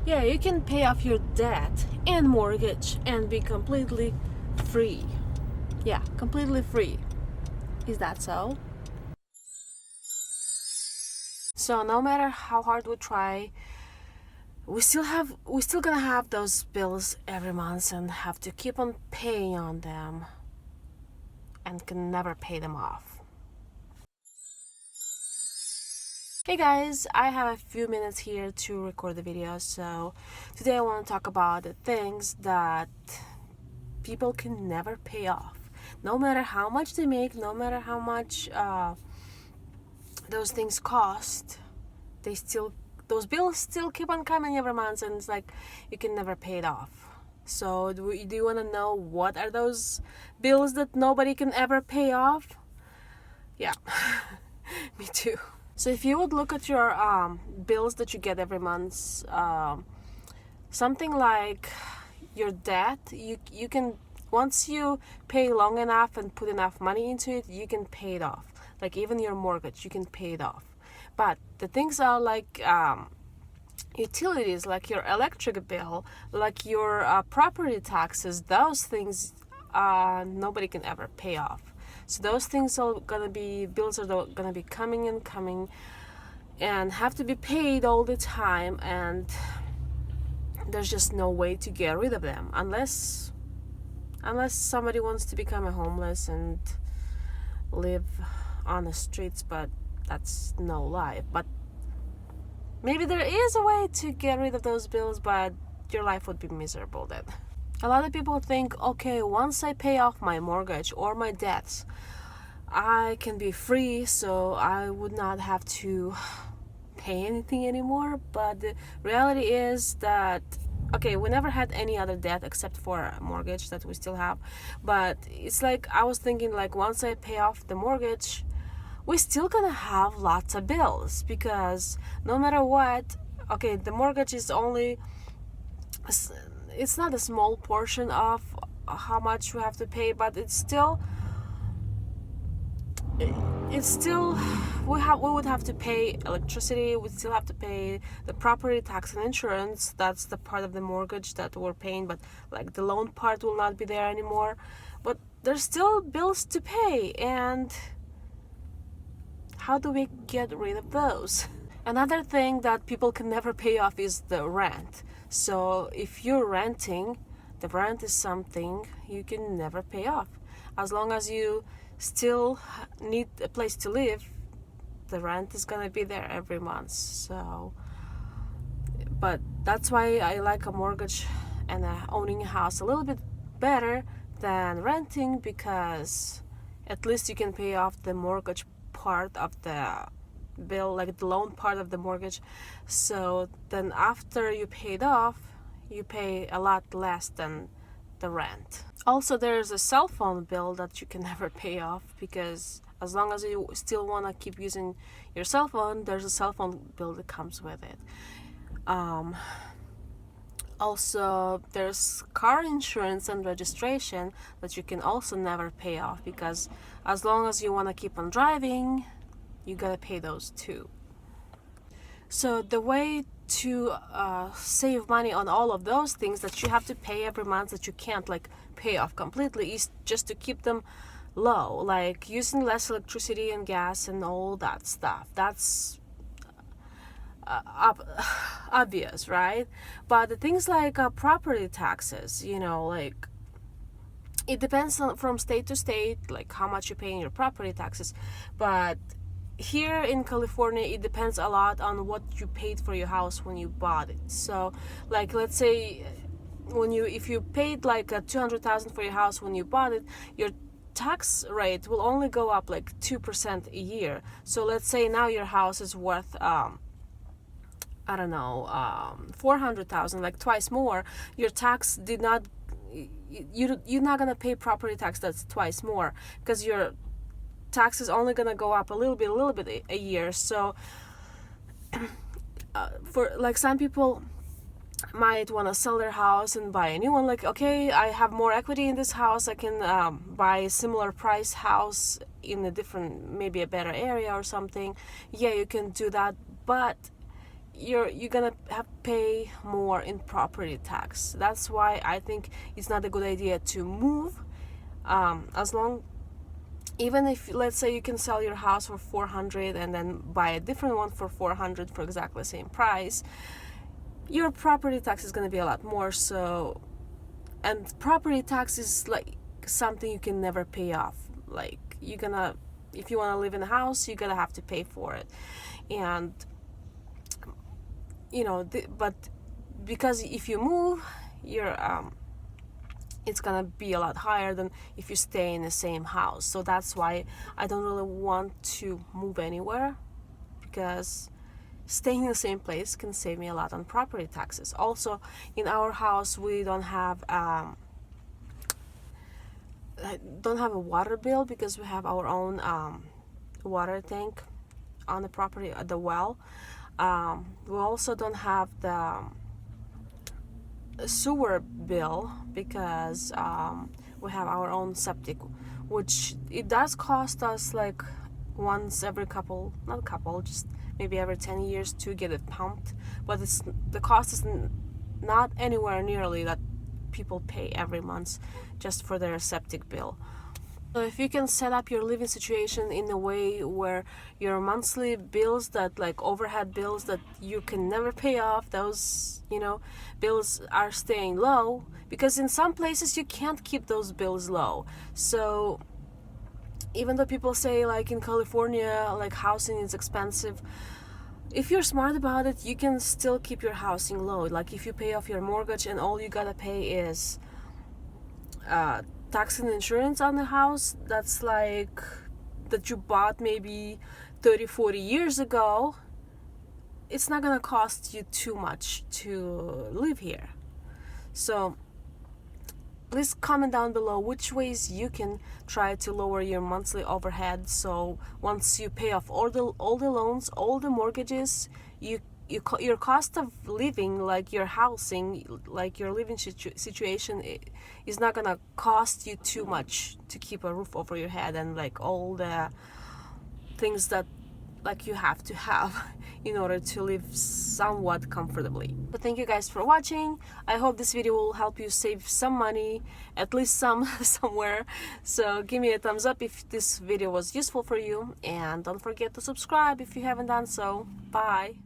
Yeah, you can pay off your debt and mortgage and be completely free. Yeah, completely free. Is that so? So no matter how hard we try, we still gonna have those bills every month and have to keep on paying on them and can never pay them off. Hey guys, I have a few minutes here to record the video. So today I want to talk about the things that people can never pay off. No matter how much they make, no matter how much those things cost, those bills still keep on coming every month, and it's like you can never pay it off. So do you want to know what are those bills that nobody can ever pay off? Yeah, me too. So if you would look at your bills that you get every month, something like your debt, you can, once you pay long enough and put enough money into it, you can pay it off. Like even your mortgage, you can pay it off. But the things are like utilities, like your electric bill, like your property taxes, those things nobody can ever pay off. So those things are gonna be, bills are gonna be coming and coming and have to be paid all the time, and there's just no way to get rid of them unless somebody wants to become a homeless and live on the streets, but that's no life. But maybe there is a way to get rid of those bills, but your life would be miserable then. A lot of people think, okay, once I pay off my mortgage or my debts, I can be free, so I would not have to pay anything anymore. But the reality is that, okay, we never had any other debt except for a mortgage that we still have. But it's like, I was thinking, like, once I pay off the mortgage, we're still gonna have lots of bills, because no matter what, okay, the mortgage is only, it's not a small portion of how much we have to pay, but it's still we would have to pay electricity, we still have to pay the property tax and insurance. That's the part of the mortgage that we're paying, but like the loan part will not be there anymore. But there's still bills to pay, and how do we get rid of those? Another thing that people can never pay off is the rent. So if you're renting, the rent is something you can never pay off. As long as you still need a place to live, the rent is gonna be there every month. So, but that's why I like a mortgage and owning a house a little bit better than renting, because at least you can pay off the mortgage part of the bill, like the loan part of the mortgage. So then after you pay it off, you pay a lot less than the rent. Also, there's a cell phone bill that you can never pay off, because as long as you still want to keep using your cell phone, there's a cell phone bill that comes with it. Also, there's car insurance and registration that you can also never pay off, because as long as you want to keep on driving, you gotta pay those too. So the way to save money on all of those things that you have to pay every month that you can't like pay off completely is just to keep them low, like using less electricity and gas and all that stuff. That's obvious, right? But the things like property taxes, like it depends on from state to state, like how much you pay in your property taxes. But here in California, it depends a lot on what you paid for your house when you bought it. So, like, let's say if you paid like $200,000 for your house when you bought it, your tax rate will only go up like 2% a year. So let's say now your house is worth $400,000, like twice more. Your tax did not, you're not gonna pay property tax that's twice more, because your tax is only gonna go up a little bit a year. So for like some people might want to sell their house and buy a new one, like, okay, I have more equity in this house, I can buy a similar price house in a different, maybe a better area or something. Yeah, you can do that, but you're gonna have pay more in property tax. That's why I think it's not a good idea to move. As long, even if, let's say, you can sell your house for 400 and then buy a different one for 400 for exactly the same price, your property tax is going to be a lot more. So, and property tax is like something you can never pay off. Like, you're gonna, if you want to live in a house, you're gonna have to pay for it. And but because if you move, you're it's gonna be a lot higher than if you stay in the same house. So that's why I don't really want to move anywhere, because staying in the same place can save me a lot on property taxes. Also, in our house, we don't have I don't have a water bill because we have our own water tank on the property at the well. We also don't have the sewer bill because we have our own septic, which it does cost us like once every just maybe every 10 years to get it pumped, but the cost is not anywhere nearly that people pay every month just for their septic bill. So if you can set up your living situation in a way where your monthly bills, that like overhead bills that you can never pay off, those bills are staying low, because in some places you can't keep those bills low. So even though people say, like, in California, like, housing is expensive, if you're smart about it, you can still keep your housing low. Like, if you pay off your mortgage and all you gotta pay is tax and insurance on the house, that's like that you bought maybe 30-40 years ago, it's not gonna cost you too much to live here. So please comment down below which ways you can try to lower your monthly overhead, so once you pay off all the loans, all the mortgages, your cost of living, like your housing, like your living situation, is not gonna cost you too much to keep a roof over your head and like all the things that like you have to have in order to live somewhat comfortably. But thank you guys for watching. I hope this video will help you save some money, at least some somewhere. So give me a thumbs up if this video was useful for you, and don't forget to subscribe if you haven't done so. Bye.